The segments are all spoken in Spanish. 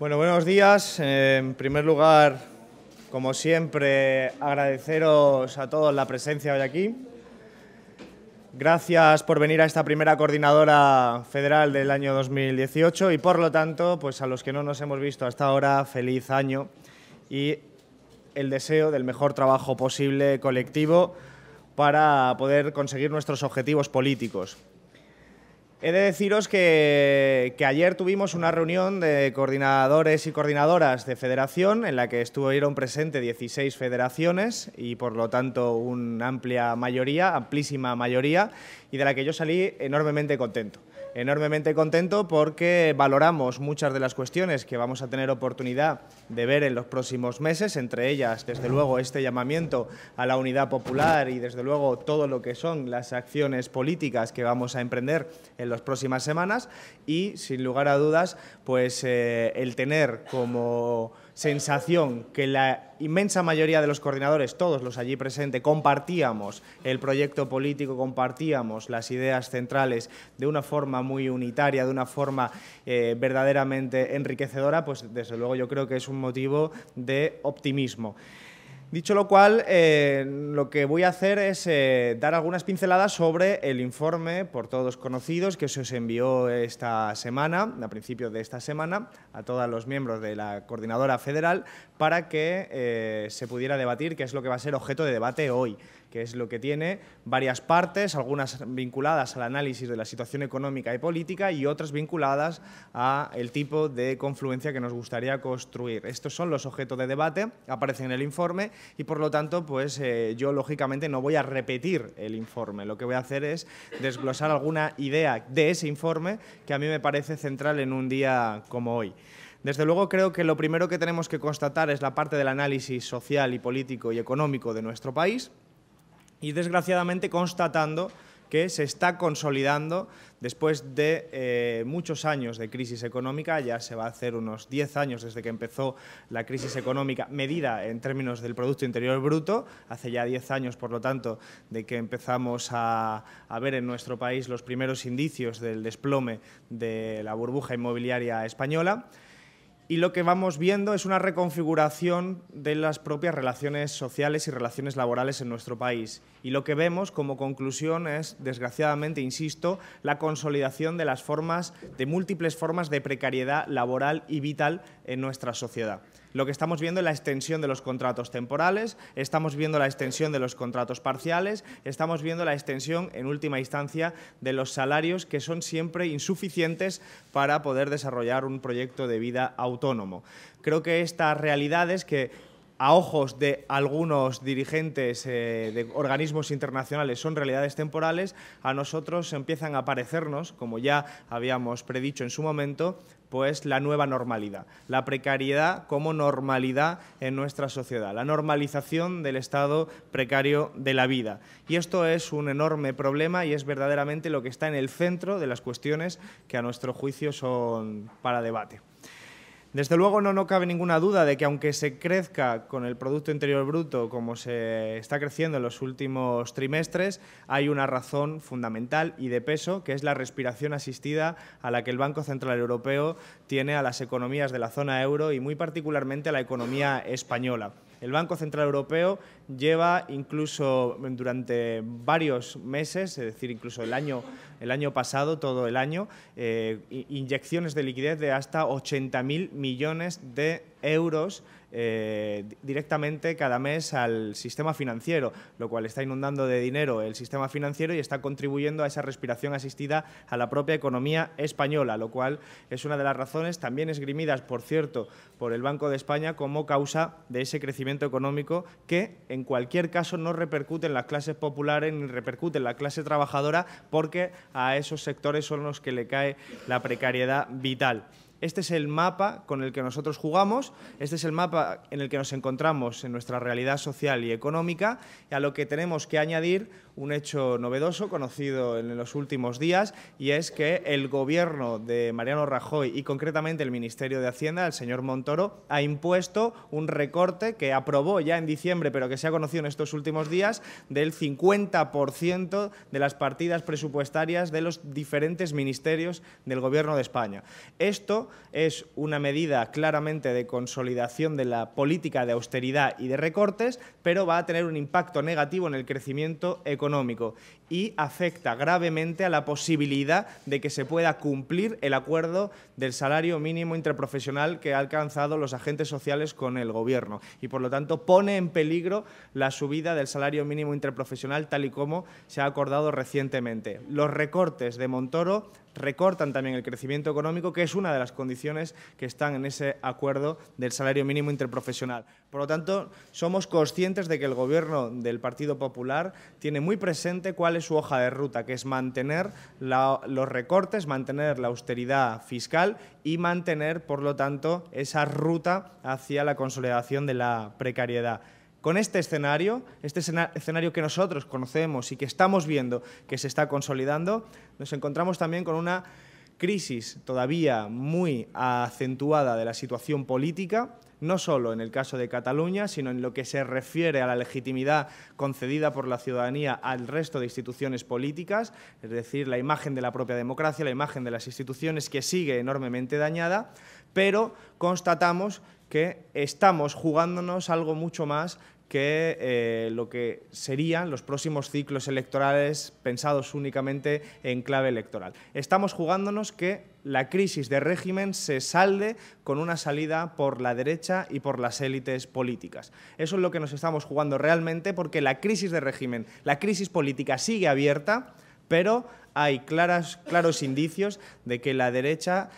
Bueno, buenos días. En primer lugar, como siempre, agradeceros a todos la presencia hoy aquí. Gracias por venir a esta primera coordinadora federal del año 2018 y, por lo tanto, pues a los que no nos hemos visto hasta ahora, feliz año y el deseo del mejor trabajo posible colectivo para poder conseguir nuestros objetivos políticos. He de deciros que ayer tuvimos una reunión de coordinadores y coordinadoras de federación en la que estuvieron presentes 16 federaciones y, por lo tanto, una amplia mayoría, amplísima mayoría, y de la que yo salí enormemente contento. Enormemente contento porque valoramos muchas de las cuestiones que vamos a tener oportunidad de ver en los próximos meses, entre ellas, desde luego, este llamamiento a la unidad popular y, desde luego, todo lo que son las acciones políticas que vamos a emprender en las próximas semanas y, sin lugar a dudas, pues el tener como sensación que la inmensa mayoría de los coordinadores, todos los allí presentes, compartíamos el proyecto político, compartíamos las ideas centrales de una forma muy unitaria, de una forma verdaderamente enriquecedora, pues desde luego yo creo que es un motivo de optimismo. Dicho lo cual, lo que voy a hacer es dar algunas pinceladas sobre el informe por todos conocidos que se os envió esta semana, a principios de esta semana, a todos los miembros de la Coordinadora Federal para que se pudiera debatir, que es lo que va a ser objeto de debate hoy, que es lo que tiene varias partes, algunas vinculadas al análisis de la situación económica y política y otras vinculadas al tipo de confluencia que nos gustaría construir. Estos son los objetos de debate, aparecen en el informe y, por lo tanto, pues yo, lógicamente, no voy a repetir el informe. Lo que voy a hacer es desglosar alguna idea de ese informe que a mí me parece central en un día como hoy. Desde luego, creo que lo primero que tenemos que constatar es la parte del análisis social y político y económico de nuestro país y, desgraciadamente, constatando que se está consolidando después de muchos años de crisis económica. Ya se va a hacer unos 10 años desde que empezó la crisis económica medida en términos del Producto Interior Bruto, hace ya 10 años, por lo tanto, de que empezamos a ver en nuestro país los primeros indicios del desplome de la burbuja inmobiliaria española. Y lo que vamos viendo es una reconfiguración de las propias relaciones sociales y relaciones laborales en nuestro país. Y lo que vemos como conclusión es, desgraciadamente, insisto, la consolidación de las múltiples formas de precariedad laboral y vital en nuestra sociedad. Lo que estamos viendo es la extensión de los contratos temporales, estamos viendo la extensión de los contratos parciales, estamos viendo la extensión, en última instancia, de los salarios que son siempre insuficientes para poder desarrollar un proyecto de vida autónomo. Creo que estas realidades que, a ojos de algunos dirigentes de organismos internacionales, son realidades temporales, a nosotros empiezan a parecernos, como ya habíamos predicho en su momento, pues la nueva normalidad, la precariedad como normalidad en nuestra sociedad, la normalización del estado precario de la vida. Y esto es un enorme problema y es verdaderamente lo que está en el centro de las cuestiones que, a nuestro juicio, son para debate. Desde luego, no cabe ninguna duda de que, aunque se crezca con el Producto Interior Bruto como se está creciendo en los últimos trimestres, hay una razón fundamental y de peso, que es la respiración asistida a la que el Banco Central Europeo tiene a las economías de la zona euro y, muy particularmente, a la economía española. El Banco Central Europeo lleva incluso durante varios meses, es decir, incluso el año pasado, todo el año, inyecciones de liquidez de hasta 80.000 millones de euros directamente cada mes al sistema financiero, lo cual está inundando de dinero el sistema financiero y está contribuyendo a esa respiración asistida a la propia economía española, lo cual es una de las razones, también esgrimidas, por cierto, por el Banco de España como causa de ese crecimiento económico que, en cualquier caso, no repercute en las clases populares ni repercute en la clase trabajadora, porque a esos sectores son los que le cae la precariedad vital. Este es el mapa con el que nosotros jugamos, este es el mapa en el que nos encontramos en nuestra realidad social y económica, y a lo que tenemos que añadir un hecho novedoso conocido en los últimos días, y es que el Gobierno de Mariano Rajoy y concretamente el Ministerio de Hacienda, el señor Montoro, ha impuesto un recorte que aprobó ya en diciembre, pero que se ha conocido en estos últimos días, del 50% de las partidas presupuestarias de los diferentes ministerios del Gobierno de España. Esto es una medida claramente de consolidación de la política de austeridad y de recortes, pero va a tener un impacto negativo en el crecimiento económico y afecta gravemente a la posibilidad de que se pueda cumplir el acuerdo del salario mínimo interprofesional que han alcanzado los agentes sociales con el Gobierno y, por lo tanto, pone en peligro la subida del salario mínimo interprofesional tal y como se ha acordado recientemente. Los recortes de Montoro recortan también el crecimiento económico, que es una de las condiciones que están en ese acuerdo del salario mínimo interprofesional. Por lo tanto, somos conscientes de que el Gobierno del Partido Popular tiene muy presente cuál es su hoja de ruta, que es mantener los recortes, mantener la austeridad fiscal y mantener, por lo tanto, esa ruta hacia la consolidación de la precariedad. Con este escenario que nosotros conocemos y que estamos viendo que se está consolidando, nos encontramos también con una crisis todavía muy acentuada de la situación política, no solo en el caso de Cataluña, sino en lo que se refiere a la legitimidad concedida por la ciudadanía al resto de instituciones políticas, es decir, la imagen de la propia democracia, la imagen de las instituciones, que sigue enormemente dañada, pero constatamos que estamos jugándonos algo mucho más que lo que serían los próximos ciclos electorales pensados únicamente en clave electoral. Estamos jugándonos que la crisis de régimen se salde con una salida por la derecha y por las élites políticas. Eso es lo que nos estamos jugando realmente, porque la crisis de régimen, la crisis política sigue abierta, pero hay claros indicios de que la derecha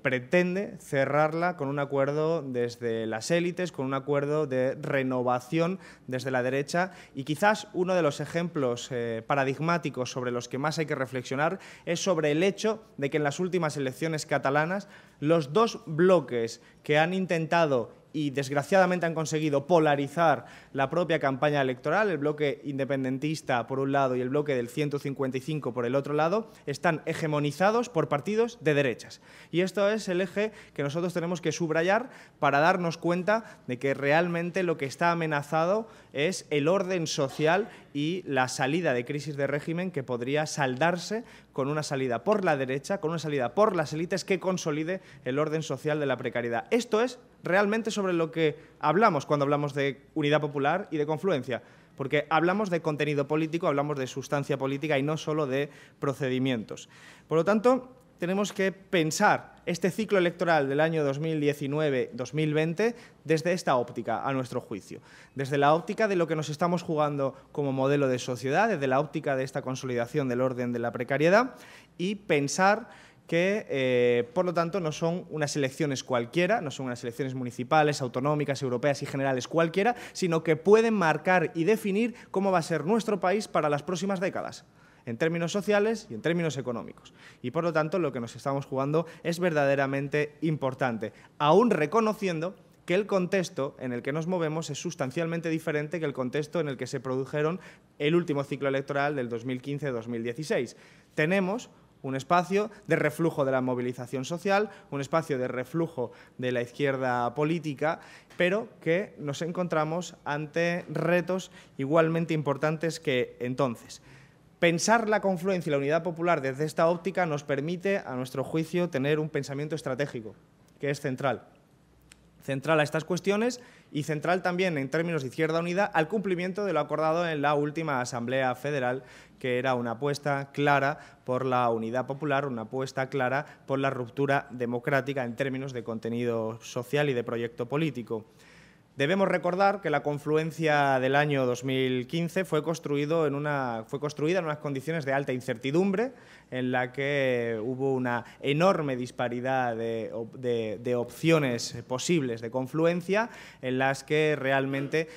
pretende cerrarla con un acuerdo desde las élites, con un acuerdo de renovación desde la derecha, y quizás uno de los ejemplos paradigmáticos sobre los que más hay que reflexionar es sobre el hecho de que en las últimas elecciones catalanas los dos bloques que han intentado y desgraciadamente han conseguido polarizar la propia campaña electoral, el bloque independentista por un lado y el bloque del 155 por el otro lado, están hegemonizados por partidos de derechas. Y esto es el eje que nosotros tenemos que subrayar para darnos cuenta de que realmente lo que está amenazado es el orden social y la salida de crisis de régimen, que podría saldarse con una salida por la derecha, con una salida por las élites que consolide el orden social de la precariedad. Esto es realmente sobre lo que hablamos cuando hablamos de unidad popular y de confluencia, porque hablamos de contenido político, hablamos de sustancia política y no solo de procedimientos. Por lo tanto, tenemos que pensar este ciclo electoral del año 2019-2020 desde esta óptica, a nuestro juicio. Desde la óptica de lo que nos estamos jugando como modelo de sociedad, desde la óptica de esta consolidación del orden de la precariedad, y pensar que, por lo tanto, no son unas elecciones cualquiera, no son unas elecciones municipales, autonómicas, europeas y generales cualquiera, sino que pueden marcar y definir cómo va a ser nuestro país para las próximas décadas, en términos sociales y en términos económicos. Y, por lo tanto, lo que nos estamos jugando es verdaderamente importante, aún reconociendo que el contexto en el que nos movemos es sustancialmente diferente que el contexto en el que se produjeron el último ciclo electoral del 2015-2016. Tenemos un espacio de reflujo de la movilización social, un espacio de reflujo de la izquierda política, pero que nos encontramos ante retos igualmente importantes que entonces. Pensar la confluencia y la unidad popular desde esta óptica nos permite, a nuestro juicio, tener un pensamiento estratégico, que es central a estas cuestiones y central también, en términos de Izquierda Unida, al cumplimiento de lo acordado en la última Asamblea Federal, que era una apuesta clara por la unidad popular, una apuesta clara por la ruptura democrática en términos de contenido social y de proyecto político. Debemos recordar que la confluencia del año 2015 fue construida en unas condiciones de alta incertidumbre, en la que hubo una enorme disparidad de opciones posibles de confluencia, en las que realmente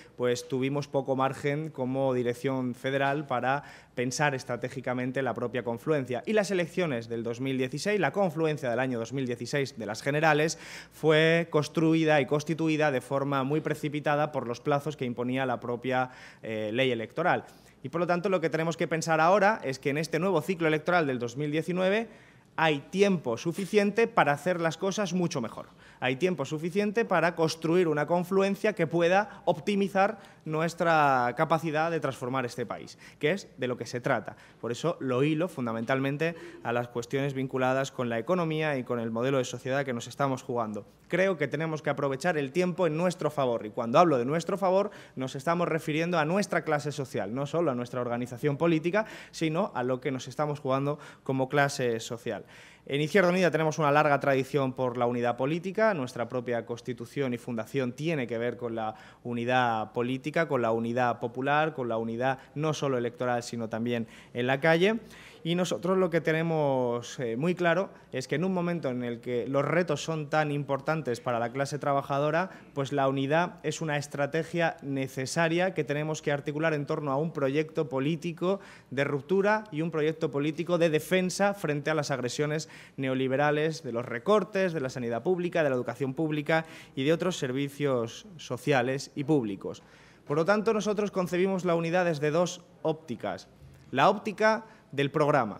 tuvimos poco margen como dirección federal para pensar estratégicamente la propia confluencia. Y las elecciones del 2016, la confluencia del año 2016 de las generales, fue construida y constituida de forma muy precipitada por los plazos que imponía la propia ley electoral. Y por lo tanto lo que tenemos que pensar ahora es que en este nuevo ciclo electoral del 2019 hay tiempo suficiente para hacer las cosas mucho mejor. Hay tiempo suficiente para construir una confluencia que pueda optimizar nuestra capacidad de transformar este país, que es de lo que se trata. Por eso lo hilo fundamentalmente a las cuestiones vinculadas con la economía y con el modelo de sociedad que nos estamos jugando. Creo que tenemos que aprovechar el tiempo en nuestro favor, y cuando hablo de nuestro favor nos estamos refiriendo a nuestra clase social, no solo a nuestra organización política, sino a lo que nos estamos jugando como clase social. En Izquierda Unida tenemos una larga tradición por la unidad política. Nuestra propia Constitución y fundación tiene que ver con la unidad política, con la unidad popular, con la unidad no solo electoral, sino también en la calle. Y nosotros lo que tenemos muy claro es que en un momento en el que los retos son tan importantes para la clase trabajadora, pues la unidad es una estrategia necesaria que tenemos que articular en torno a un proyecto político de ruptura y un proyecto político de defensa frente a las agresiones neoliberales de los recortes, de la sanidad pública, de la educación pública y de otros servicios sociales y públicos. Por lo tanto, nosotros concebimos la unidad desde dos ópticas. La óptica del programa.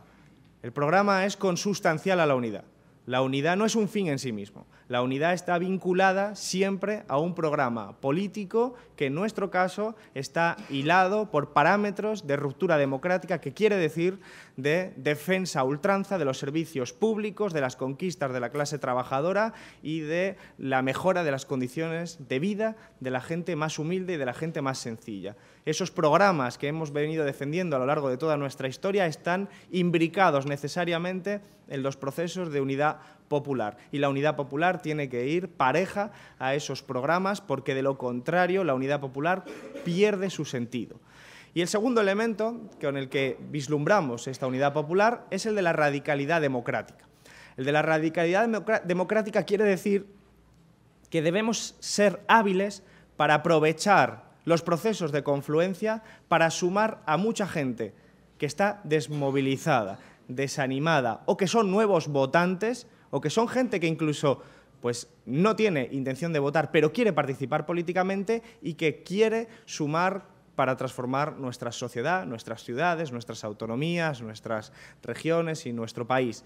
El programa es consustancial a la unidad. La unidad no es un fin en sí mismo. La unidad está vinculada siempre a un programa político que en nuestro caso está hilado por parámetros de ruptura democrática, que quiere decir de defensa a ultranza de los servicios públicos, de las conquistas de la clase trabajadora y de la mejora de las condiciones de vida de la gente más humilde y de la gente más sencilla. Esos programas que hemos venido defendiendo a lo largo de toda nuestra historia están imbricados necesariamente en los procesos de unidad popular. Y la unidad popular tiene que ir pareja a esos programas, porque de lo contrario la unidad popular pierde su sentido. Y el segundo elemento con el que vislumbramos esta unidad popular es el de la radicalidad democrática. El de la radicalidad democrática quiere decir que debemos ser hábiles para aprovechar los procesos de confluencia para sumar a mucha gente que está desmovilizada, desanimada, o que son nuevos votantes, o que son gente que incluso pues, no tiene intención de votar, pero quiere participar políticamente y que quiere sumar para transformar nuestra sociedad, nuestras ciudades, nuestras autonomías, nuestras regiones y nuestro país.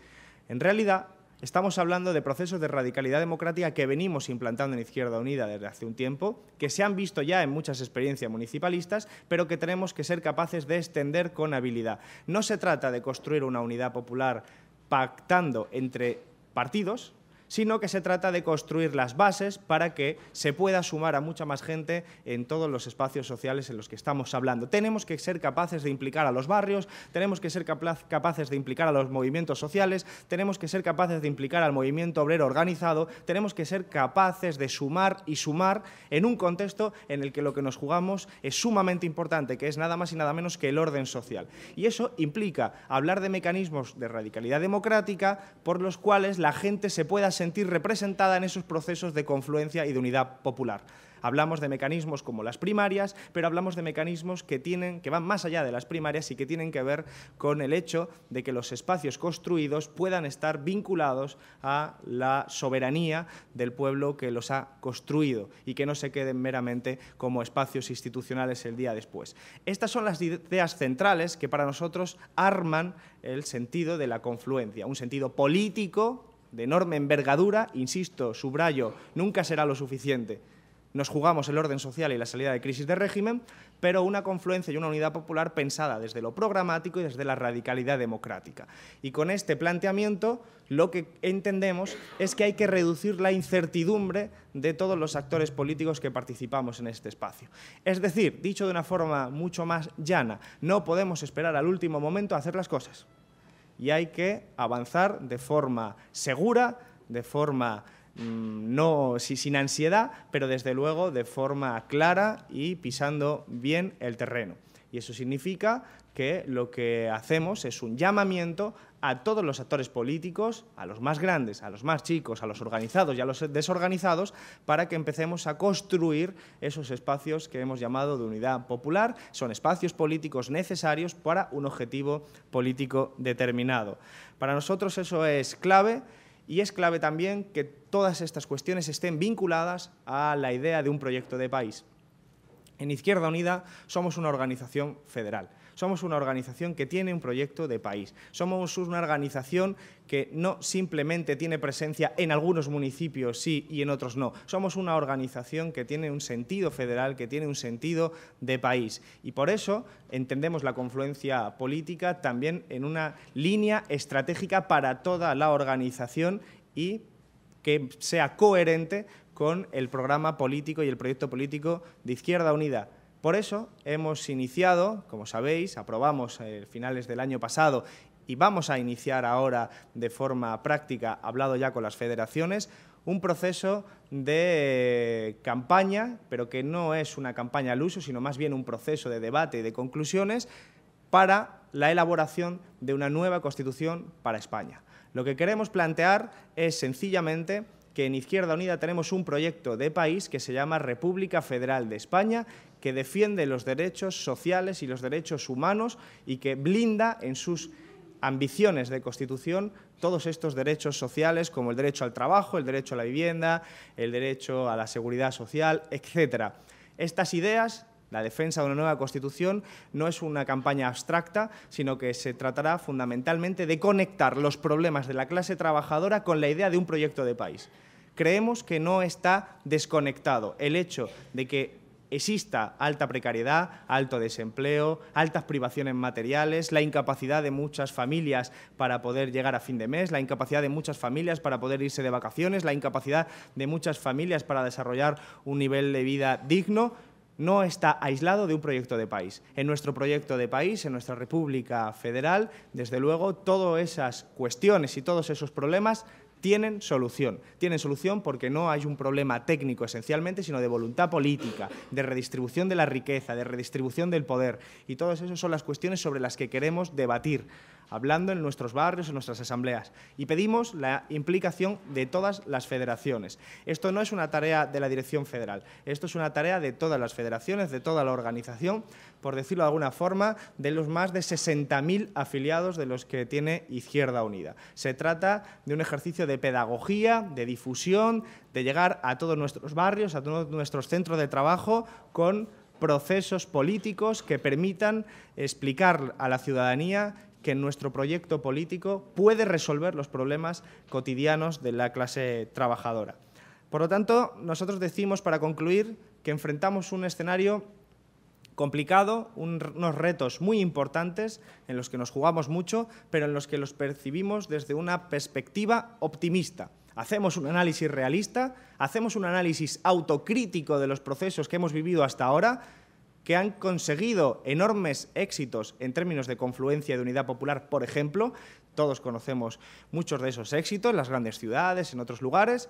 En realidad, estamos hablando de procesos de radicalidad democrática que venimos implantando en Izquierda Unida desde hace un tiempo, que se han visto ya en muchas experiencias municipalistas, pero que tenemos que ser capaces de extender con habilidad. No se trata de construir una unidad popular pactando entre partidos, sino que se trata de construir las bases para que se pueda sumar a mucha más gente en todos los espacios sociales en los que estamos hablando. Tenemos que ser capaces de implicar a los barrios, tenemos que ser capaces de implicar a los movimientos sociales, tenemos que ser capaces de implicar al movimiento obrero organizado, tenemos que ser capaces de sumar y sumar en un contexto en el que lo que nos jugamos es sumamente importante, que es nada más y nada menos que el orden social. Y eso implica hablar de mecanismos de radicalidad democrática por los cuales la gente se pueda sentir representada en esos procesos de confluencia y de unidad popular. Hablamos de mecanismos como las primarias, pero hablamos de mecanismos que van más allá de las primarias y que tienen que ver con el hecho de que los espacios construidos puedan estar vinculados a la soberanía del pueblo que los ha construido y que no se queden meramente como espacios institucionales el día después. Estas son las ideas centrales que para nosotros arman el sentido de la confluencia, un sentido político de enorme envergadura, insisto, subrayo, nunca será lo suficiente. Nos jugamos el orden social y la salida de crisis de régimen, pero una confluencia y una unidad popular pensada desde lo programático y desde la radicalidad democrática. Y con este planteamiento lo que entendemos es que hay que reducir la incertidumbre de todos los actores políticos que participamos en este espacio. Es decir, dicho de una forma mucho más llana, no podemos esperar al último momento a hacer las cosas. Y hay que avanzar de forma segura, de forma sin ansiedad, pero desde luego de forma clara y pisando bien el terreno. Y eso significa que lo que hacemos es un llamamiento a todos los actores políticos, a los más grandes, a los más chicos, a los organizados y a los desorganizados, para que empecemos a construir esos espacios que hemos llamado de unidad popular. Son espacios políticos necesarios para un objetivo político determinado. Para nosotros eso es clave. Y es clave también que todas estas cuestiones estén vinculadas a la idea de un proyecto de país. En Izquierda Unida somos una organización federal. Somos una organización que tiene un proyecto de país. Somos una organización que no simplemente tiene presencia en algunos municipios sí y en otros no. Somos una organización que tiene un sentido federal, que tiene un sentido de país. Y por eso entendemos la confluencia política también en una línea estratégica para toda la organización y que sea coherente con el programa político y el proyecto político de Izquierda Unida. Por eso hemos iniciado, como sabéis, aprobamos a finales del año pasado y vamos a iniciar ahora de forma práctica, hablado ya con las federaciones, un proceso de campaña, pero que no es una campaña al uso, sino más bien un proceso de debate y de conclusiones para la elaboración de una nueva Constitución para España. Lo que queremos plantear es sencillamente que en Izquierda Unida tenemos un proyecto de país que se llama República Federal de España, que defiende los derechos sociales y los derechos humanos y que blinda en sus ambiciones de Constitución todos estos derechos sociales como el derecho al trabajo, el derecho a la vivienda, el derecho a la seguridad social, etc. Estas ideas, la defensa de una nueva Constitución, no es una campaña abstracta, sino que se tratará fundamentalmente de conectar los problemas de la clase trabajadora con la idea de un proyecto de país. Creemos que no está desconectado el hecho de que exista alta precariedad, alto desempleo, altas privaciones materiales, la incapacidad de muchas familias para poder llegar a fin de mes, la incapacidad de muchas familias para poder irse de vacaciones, la incapacidad de muchas familias para desarrollar un nivel de vida digno, no está aislado de un proyecto de país. En nuestro proyecto de país, en nuestra República Federal, desde luego, todas esas cuestiones y todos esos problemas tienen solución. Tienen solución porque no hay un problema técnico esencialmente, sino de voluntad política, de redistribución de la riqueza, de redistribución del poder. Y todas esas son las cuestiones sobre las que queremos debatir, hablando en nuestros barrios, en nuestras asambleas. Y pedimos la implicación de todas las federaciones. Esto no es una tarea de la Dirección Federal, esto es una tarea de todas las federaciones, de toda la organización, por decirlo de alguna forma, de los más de 60.000 afiliados de los que tiene Izquierda Unida. Se trata de un ejercicio de pedagogía, de difusión, de llegar a todos nuestros barrios, a todos nuestros centros de trabajo con procesos políticos que permitan explicar a la ciudadanía que nuestro proyecto político puede resolver los problemas cotidianos de la clase trabajadora. Por lo tanto, nosotros decimos, para concluir, que enfrentamos un escenario complicado, unos retos muy importantes en los que nos jugamos mucho, pero en los que los percibimos desde una perspectiva optimista. Hacemos un análisis realista, hacemos un análisis autocrítico de los procesos que hemos vivido hasta ahora, que han conseguido enormes éxitos en términos de confluencia y de unidad popular, por ejemplo. Todos conocemos muchos de esos éxitos en las grandes ciudades, en otros lugares,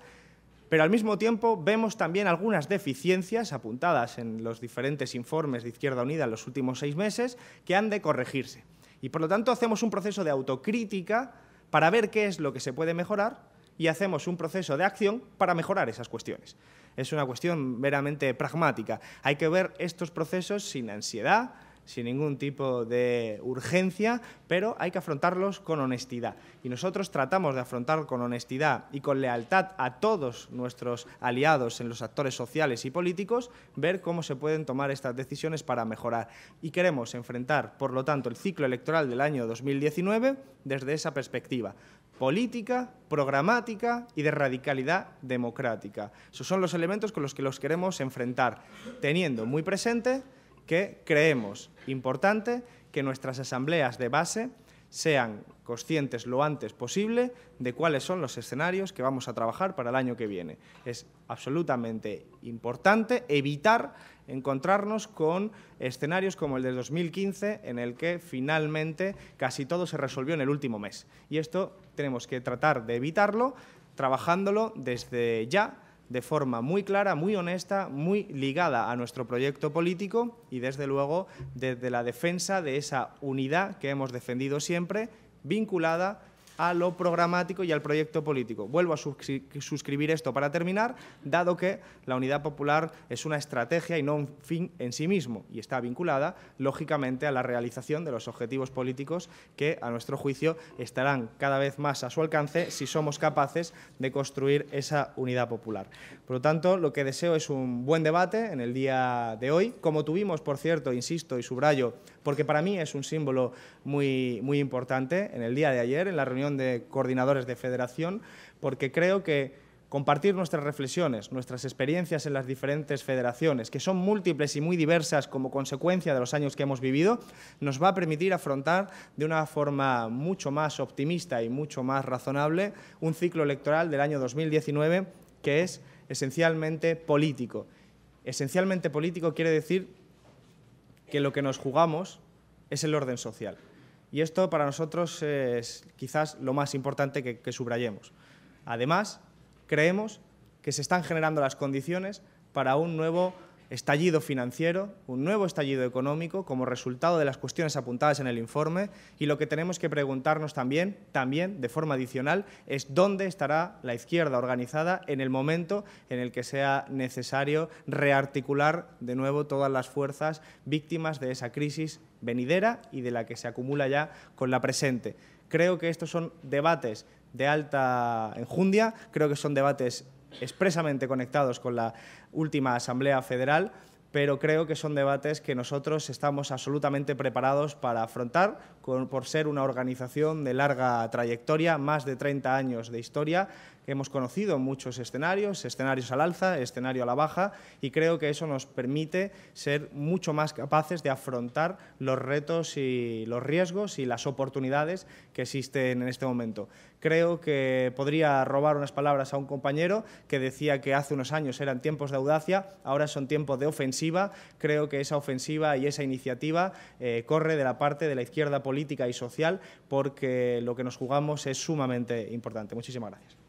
pero al mismo tiempo vemos también algunas deficiencias apuntadas en los diferentes informes de Izquierda Unida en los últimos 6 meses que han de corregirse. Y por lo tanto hacemos un proceso de autocrítica para ver qué es lo que se puede mejorar y hacemos un proceso de acción para mejorar esas cuestiones. Es una cuestión meramente pragmática. Hay que ver estos procesos sin ansiedad, sin ningún tipo de urgencia, pero hay que afrontarlos con honestidad. Y nosotros tratamos de afrontar con honestidad y con lealtad a todos nuestros aliados en los actores sociales y políticos, ver cómo se pueden tomar estas decisiones para mejorar. Y queremos enfrentar, por lo tanto, el ciclo electoral del año 2019 desde esa perspectiva política, programática y de radicalidad democrática. Esos son los elementos con los que los queremos enfrentar, teniendo muy presente que creemos importante que nuestras asambleas de base sean conscientes lo antes posible de cuáles son los escenarios que vamos a trabajar para el año que viene. Es absolutamente importante evitar encontrarnos con escenarios como el de 2015, en el que finalmente casi todo se resolvió en el último mes. Y esto tenemos que tratar de evitarlo, trabajándolo desde ya, de forma muy clara, muy honesta, muy ligada a nuestro proyecto político y, desde luego, desde la defensa de esa unidad que hemos defendido siempre, vinculada a lo programático y al proyecto político. Vuelvo a suscribir esto para terminar, dado que la unidad popular es una estrategia y no un fin en sí mismo, y está vinculada, lógicamente, a la realización de los objetivos políticos que, a nuestro juicio, estarán cada vez más a su alcance si somos capaces de construir esa unidad popular. Por lo tanto, lo que deseo es un buen debate en el día de hoy, como tuvimos, por cierto, insisto y subrayo, porque para mí es un símbolo muy importante en el día de ayer, en la reunión de coordinadores de federación, porque creo que compartir nuestras reflexiones, nuestras experiencias en las diferentes federaciones, que son múltiples y muy diversas como consecuencia de los años que hemos vivido, nos va a permitir afrontar de una forma mucho más optimista y mucho más razonable un ciclo electoral del año 2019 que es esencialmente político. Esencialmente político quiere decir que lo que nos jugamos es el orden social. Y esto para nosotros es quizás lo más importante que subrayemos. Además, creemos que se están generando las condiciones para un nuevo estallido financiero, un nuevo estallido económico como resultado de las cuestiones apuntadas en el informe, y lo que tenemos que preguntarnos también de forma adicional es dónde estará la izquierda organizada en el momento en el que sea necesario rearticular de nuevo todas las fuerzas víctimas de esa crisis venidera y de la que se acumula ya con la presente. Creo que estos son debates de alta enjundia, creo que son debates expresamente conectados con la última Asamblea Federal, pero creo que son debates que nosotros estamos absolutamente preparados para afrontar por ser una organización de larga trayectoria, más de 30 años de historia, que hemos conocido muchos escenarios al alza, escenario a la baja, y creo que eso nos permite ser mucho más capaces de afrontar los retos y los riesgos y las oportunidades que existen en este momento. Creo que podría robar unas palabras a un compañero que decía que hace unos años eran tiempos de audacia, ahora son tiempos de ofensiva. Creo que esa ofensiva y esa iniciativa corre de la parte de la izquierda política y social, porque lo que nos jugamos es sumamente importante. Muchísimas gracias.